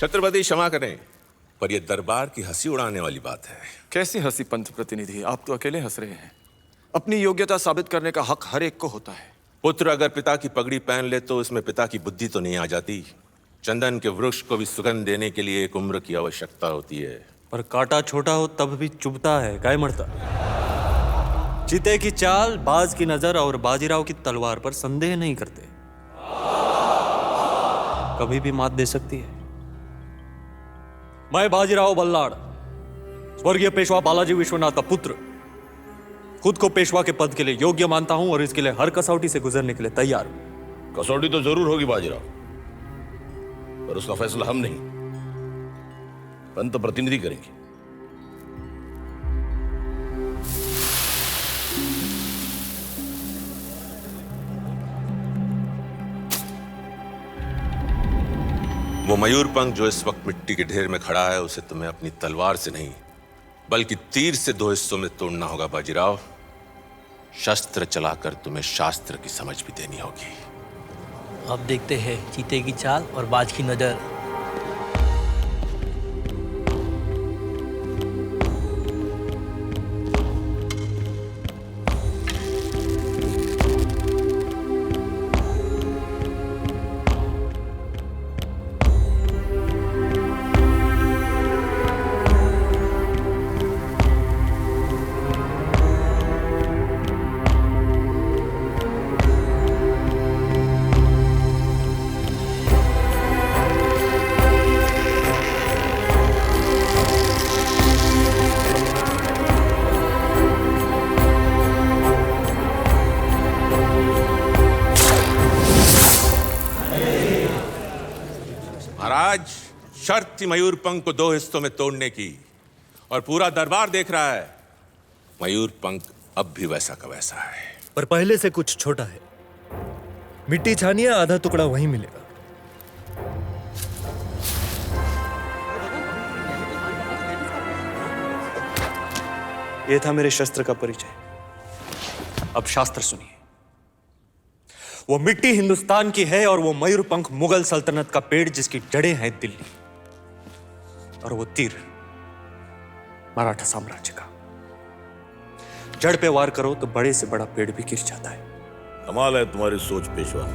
छत्रपति क्षमा करें, पर यह दरबार की हंसी उड़ाने वाली बात है। कैसी हंसी पंत प्रतिनिधि, आप तो अकेले हंस रहे हैं। अपनी योग्यता साबित करने का हक हर एक को होता है। पुत्र अगर पिता की पगड़ी पहन ले तो उसमें पिता की बुद्धि तो नहीं आ जाती। चंदन के वृक्ष को भी सुगंध देने के लिए एक उम्र की आवश्यकता होती है। पर कांटा छोटा हो तब भी चुभता है, काय मरता। चीते की चाल, बाज की नजर और बाजीराव की तलवार पर संदेह नहीं करते, कभी भी मात दे सकती है। मैं बाजीराव बल्लाड़, स्वर्गीय पेशवा बालाजी विश्वनाथ का पुत्र, खुद को पेशवा के पद के लिए योग्य मानता हूं और इसके लिए हर कसौटी से गुजरने के लिए तैयार हूं। कसौटी तो जरूर होगी बाजीराव, पर उसका फैसला हम नहीं, पंत प्रतिनिधि करेंगे। वो मयूरपंख जो इस वक्त मिट्टी के ढेर में खड़ा है, उसे तुम्हें अपनी तलवार से नहीं बल्कि तीर से 2 हिस्सों में तोड़ना होगा बाजीराव। शस्त्र चलाकर तुम्हें शास्त्र की समझ भी देनी होगी। अब देखते हैं चीते की चाल और बाज की नजर। महाराज, शर्त थी मयूरपंख को 2 हिस्सों में तोड़ने की, और पूरा दरबार देख रहा है। मयूरपंख अब भी वैसा का वैसा है, पर पहले से कुछ छोटा है। मिट्टी छानिए, आधा टुकड़ा वहीं मिलेगा। यह था मेरे शस्त्र का परिचय। अब शास्त्र सुनिए। वो मिट्टी हिंदुस्तान की है और वो मयूरपंख मुगल सल्तनत का पेड़ जिसकी जड़ें हैं दिल्ली, और वो तीर मराठा साम्राज्य का। जड़ पे वार करो तो बड़े से बड़ा पेड़ भी गिर जाता है। कमाल है तुम्हारी सोच पेशवा।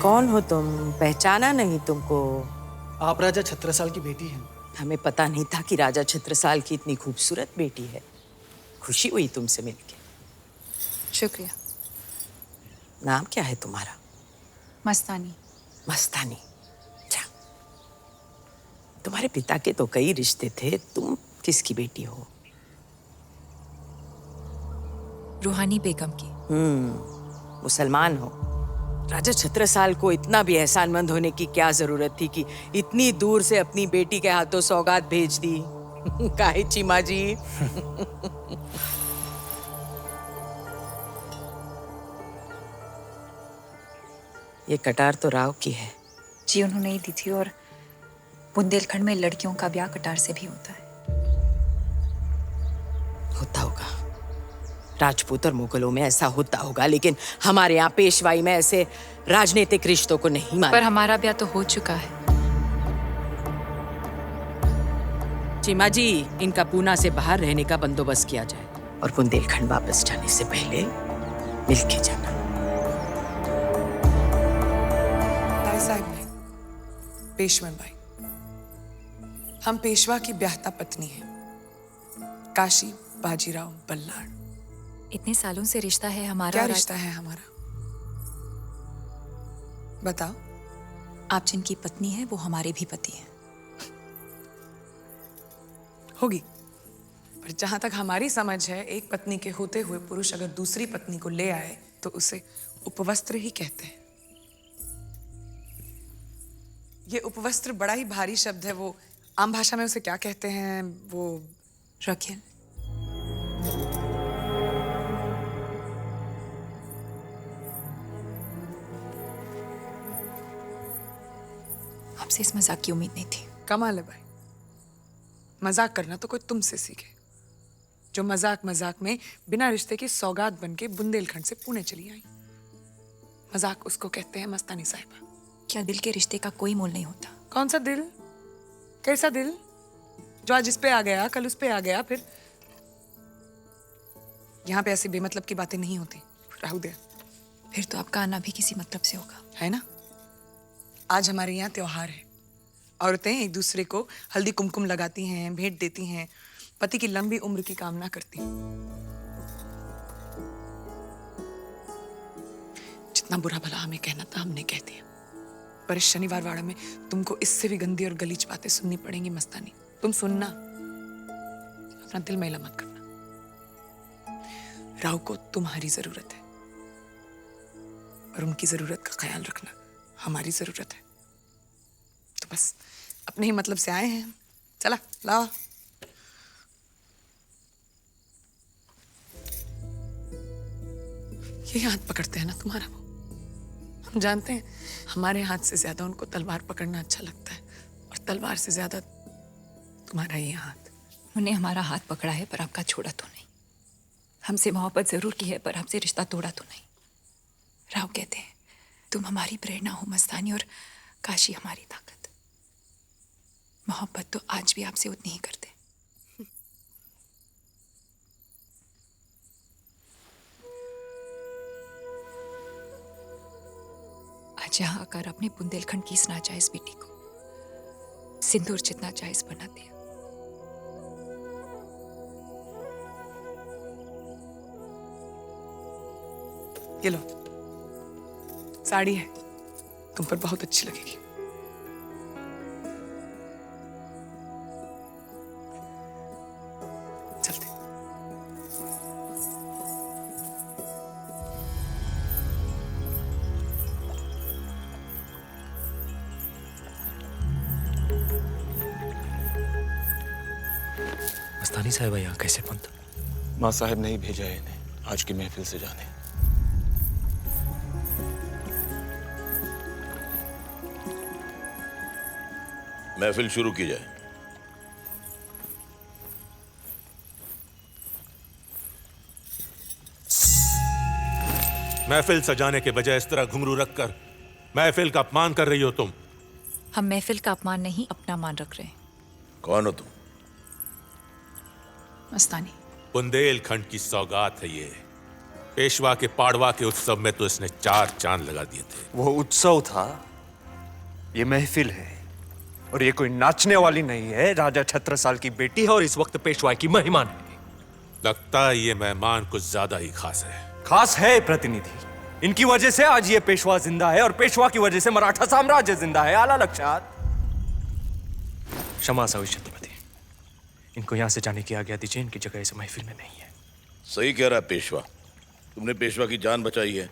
कौन हो तुम? पहचाना नहीं तुमको। आप राजा छत्रसाल की बेटी हैं। हमें पता नहीं था कि राजा छत्रसाल की इतनी खूबसूरत बेटी है। खुशी हुई तुमसे मिलके। शुक्रिया। नाम क्या है तुम्हारा? मस्तानी। मस्तानी। अच्छा, तुम्हारे पिता के तो कई रिश्ते थे, तुम किसकी बेटी हो? रूहानी बेगम की। मुसलमान हो। राजा छत्रसाल को इतना भी एहसानमंद होने की क्या जरूरत थी कि इतनी दूर से अपनी बेटी के हाथों सौगात भेज दी? काहे चीमा जी? ये कटार तो राव की है। जी उन्होंने ही दी थी, और बुंदेलखंड में लड़कियों का ब्याह कटार से भी होता है। होता होगा, राजपूत और मुगलों में ऐसा होता होगा, लेकिन हमारे यहाँ पेशवाई में ऐसे राजनीतिक रिश्तों को नहीं माना। पर हमारा ब्याह तो हो चुका है। चीमा जी, इनका पूना से बाहर रहने का बंदोबस्त किया जाए और बुंदेलखंड वापस जाने से पहले मिलके जाना। ताई साहब भाई, पेशवा भाई, हम पेशवा की ब्याहता पत्नी हैं, काशी बाजीराव बल्लाड़। इतने सालों से रिश्ता है हमारा। क्या रिश्ता है हमारा? बताओ। आप जिनकी पत्नी है वो हमारे भी पति हैं। होगी, पर जहां तक हमारी समझ है, एक पत्नी के होते हुए पुरुष अगर दूसरी पत्नी को ले आए तो उसे उपवस्त्र ही कहते हैं। ये उपवस्त्र बड़ा ही भारी शब्द है, वो आम भाषा में उसे क्या कहते हैं? वो रखियल। आपसे इस मजाक की उम्मीद नहीं थी। कमाल है भाई, मजाक करना तो कोई तुमसे सीखे, जो मजाक मजाक में बिना रिश्ते की सौगात बनके बुंदेलखंड से पुणे चली आई। मजाक उसको कहते हैं मस्तानी साहिबा। क्या दिल के रिश्ते का कोई मोल नहीं होता? कौन सा दिल? कैसा दिल? जो आज इस पे आ गया, कल उस पे आ गया, फिर यहाँ पे ऐसी बेमतलब की बातें नहीं होती। राहु दे। फिर तो आपका आना भी किसी मतलब से होगा, है ना? आज हमारे यहाँ त्योहार है, औरतें एक दूसरे को हल्दी कुमकुम लगाती हैं, भेंट देती हैं, पति की लंबी उम्र की कामना करती हैं। जितना बुरा भला हमें कहना था हमने कह दिया, पर इस शनिवार वाड़ा में तुमको इससे भी गंदी और गलीज बातें सुननी पड़ेंगी। मस्तानी, तुम सुनना, अपना दिल मैला मत करना। राव को तुम्हारी जरूरत है और उनकी जरूरत का ख्याल रखना हमारी जरूरत है। तो बस अपने ही मतलब से आए हैं। चला लाओ। यही हाथ पकड़ते हैं ना तुम्हारा वो। हम जानते हैं हमारे हाथ से ज्यादा उनको तलवार पकड़ना अच्छा लगता है, और तलवार से ज्यादा तुम्हारा ये हाथ। उन्हें हमारा हाथ पकड़ा है पर आपका छोड़ा तो नहीं। हमसे मोहब्बत जरूर की है पर आपसे रिश्ता तोड़ा तो नहीं। राव कहते हैं तुम हमारी प्रेरणा हो मस्तानी, और काशी हमारी ताकत। मोहब्बत तो आज भी आपसे उतनी ही करते। आज यहाँ आकर अपने बुंदेलखंड की इस नाजायज बेटी को सिंदूर जितना जायज बना दिया। ये लो, साड़ी है, तुम पर बहुत अच्छी लगेगी। चलते। मस्तानी साहिबा यहाँ कैसे पंत? माँ साहब ने ही भेजा है इन्हें आज की महफिल से जाने। महफिल शुरू की जाए। महफिल सजाने के बजाय इस तरह घुंघरू रखकर महफिल का अपमान कर रही हो तुम। हम महफिल का अपमान नहीं अपना मान रख रहे हैं। कौन हो तुम? मस्तानी। बुंदेलखंड की सौगात है ये। पेशवा के पाड़वा के उत्सव में तो इसने 4 चांद लगा दिए थे। वो उत्सव था, ये महफिल है, और ये कोई नाचने वाली नहीं है। राजा छत्रसाल की बेटी है और इस वक्त पेशवाई की मेहमान है। लगता है ये मेहमान कुछ ज्यादा ही खास है। खास है प्रतिनिधि, इनकी वजह से आज ये पेशवा जिंदा है और पेशवा की वजह से मराठा साम्राज्य जिंदा है। आला लक्षात। क्षमा सावी छत्रपति, इनको यहां से जाने की आज्ञा दीजिए। इनकी जगह इस महफिल में नहीं है। सही कह रहा है पेशवा। तुमने पेशवा की जान बचाई है,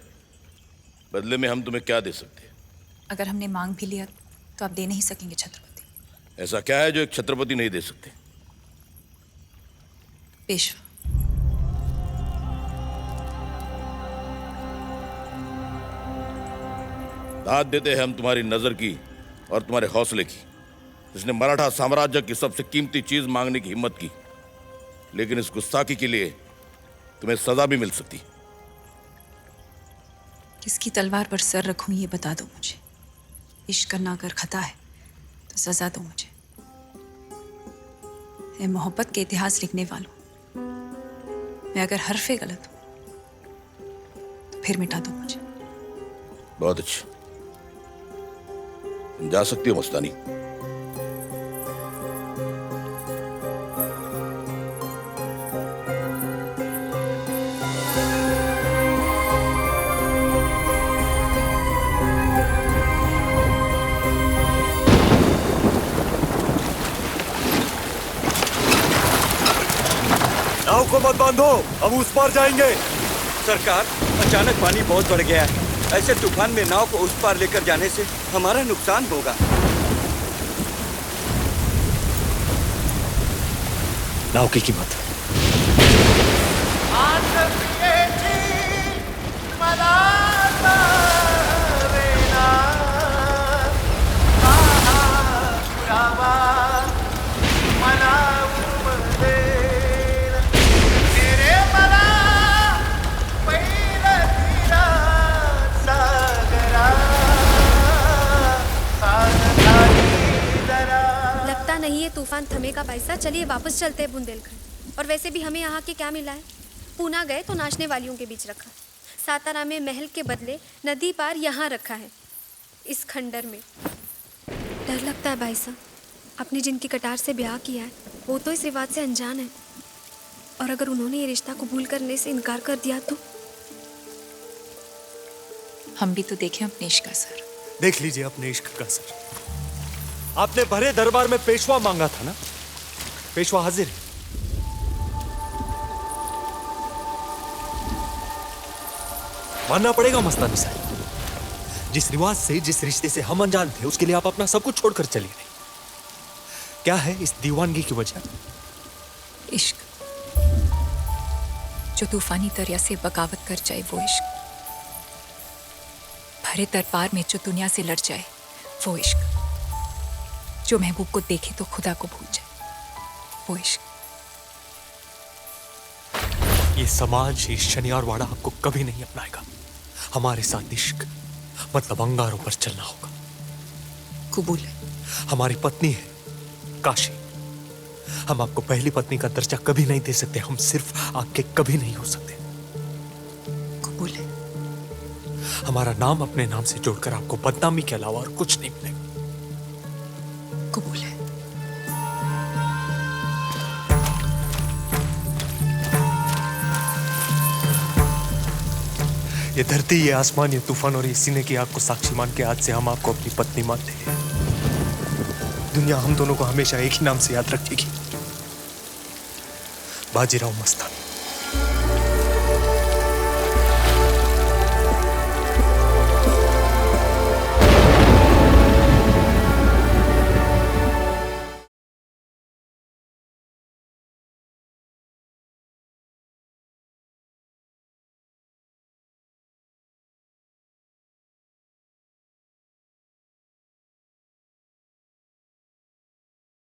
बदले में हम तुम्हें क्या दे सकते हैं? अगर हमने मांग भी लिया तो आप दे नहीं सकेंगे छत्रपति। ऐसा क्या है जो एक छत्रपति नहीं दे सकते? पेशवा, दाद देते हैं हम तुम्हारी नजर की और तुम्हारे हौसले की, जिसने मराठा साम्राज्य की सबसे कीमती चीज मांगने की हिम्मत की। लेकिन इस गुस्ताखी के लिए तुम्हें सजा भी मिल सकती। किसकी तलवार पर सर रखूं ये बता दो मुझे। इश्क करना अगर खता है तो सजा दो मुझे। मैं मोहब्बत के इतिहास लिखने वालों, मैं अगर हरफे गलत हूं तो फिर मिटा दो मुझे। बहुत अच्छा, तुम जा सकती हो मस्तानी। नाव को मत बांधो, अब उस पार जाएंगे। सरकार, अचानक पानी बहुत बढ़ गया है। ऐसे तूफान में नाव को उस पार लेकर जाने से हमारा नुकसान होगा। नाव की कीमत नहीं, ये तूफान थमेगा पैसा। चलिए वापस चलते हैं बुंदेलखंड। और वैसे भी हमें यहाँ के क्या मिला है? पूना गए तो नाचने वालियों के बीच रखा, सातारा में महल के बदले नदी पार यहाँ रखा है, इस खंडर में। डर लगता है भाई साहब, आपने जिनकी कटार से ब्याह किया है वो तो इस रिवाज से अनजान है, और अगर उन्होंने ये रिश्ता कबूल करने से इनकार कर दिया तो? हम भी तो देखें अपने इश्क का असर। देख लीजिए अपने इश्क का असर। आपने भरे दरबार में पेशवा मांगा था ना, पेशवा हाजिर है। मानना पड़ेगा मस्तानी साहब, जिस रिवाज से, जिस रिश्ते से हम अनजान थे, उसके लिए आप अपना सब कुछ छोड़कर चली गई। क्या है इस दीवानगी की वजह? इश्क, जो तूफानी दरिया से बगावत कर जाए वो इश्क, भरे दरबार में जो दुनिया से लड़ जाए वो इश्क, जो महबूब को देखे तो खुदा को भूल जाए वो इश्क। ये समाज, ये शनियारवाड़ा आपको कभी नहीं अपनाएगा। हमारे साथ इश्क मतलब अंगारों पर चलना होगा। कबूल है। हमारी पत्नी है काशी, हम आपको पहली पत्नी का दर्जा कभी नहीं दे सकते। हम सिर्फ आपके कभी नहीं हो सकते। कबूल है। हमारा नाम अपने नाम से जोड़कर आपको बदनामी के अलावा और कुछ नहीं मिलेगा। कबूल है। ये धरती, ये आसमान, ये तूफान और ये सीने की आग को साक्षी मान के आज से हम आपको अपनी पत्नी मानते हैं। दुनिया हम दोनों को हमेशा एक ही नाम से याद रखेगी, बाजीराव मस्तानी।